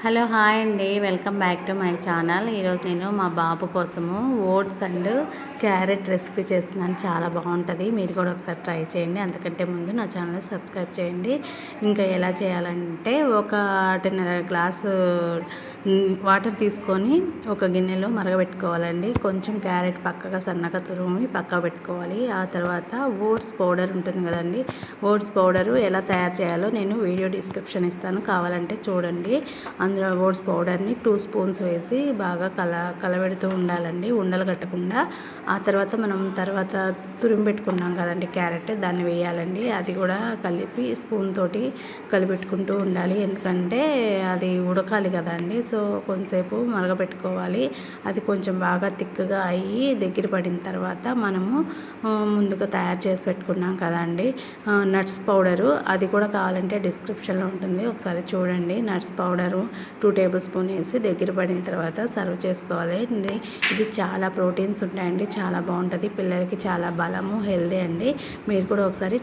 Hello hi అండి, welcome back to my channel. ఈరోజు నేను మా బాబు కోసము ఓట్స్ అండ్ క్యారెట్ రెసిపీ చేస్తున్నాను. చాలా బాగుంటుంది, మీరు కూడా ఒకసారి ట్రై చేయండి. అంతకంటే ముందు నా ఛానల్ సబ్స్క్రైబ్ చేయండి. ఇంకా ఎలా చేయాలంటే, ఒక 1.5 గ్లాసు వాటర్ తీసుకొని ఒక గిన్నెలో మరగబెట్టుకోవాలండి. కొంచెం క్యారెట్ పక్కగా సన్నగా తురుమి పక్క పెట్టుకోవాలి. ఆ తర్వాత ఓట్స్ పౌడర్ ఉంటుంది కదండి, ఓట్స్ పౌడరు ఎలా తయారు చేయాలో నేను వీడియో డిస్క్రిప్షన్ ఇస్తాను, కావాలంటే చూడండి. అందులో ఓట్స్ పౌడర్ని 2 స్పూన్స్ వేసి బాగా కలబెడుతూ ఉండాలండి, ఉండలు కట్టకుండా. ఆ తర్వాత మనం తురిమి పెట్టుకున్నాం కదండి క్యారెట్, దాన్ని వేయాలండి. అది కూడా కలిపి స్పూన్ తోటి కలిపెట్టుకుంటూ ఉండాలి, ఎందుకంటే అది ఉడకాలి కదండి. సో కొంచెంసేపు మరగపెట్టుకోవాలి. అది కొంచెం బాగా థిక్గా అయ్యి దగ్గర పడిన తర్వాత మనము ముందుగా తయారు చేసి పెట్టుకున్నాం కదండి నట్స్ పౌడరు, అది కూడా కావాలంటే డిస్క్రిప్షన్లో ఉంటుంది, ఒకసారి చూడండి. నట్స్ పౌడరు 2 టేబుల్ స్పూన్ వేసి దగ్గర పడిన తర్వాత సర్వ్ చేసుకోవాలి. ఇది చాలా ప్రోటీన్స్ ఉంటాయండి, చాలా బాగుంటుంది, పిల్లలకి చాలా బలము, హెల్దీ అండి. మీరు కూడా ఒకసారి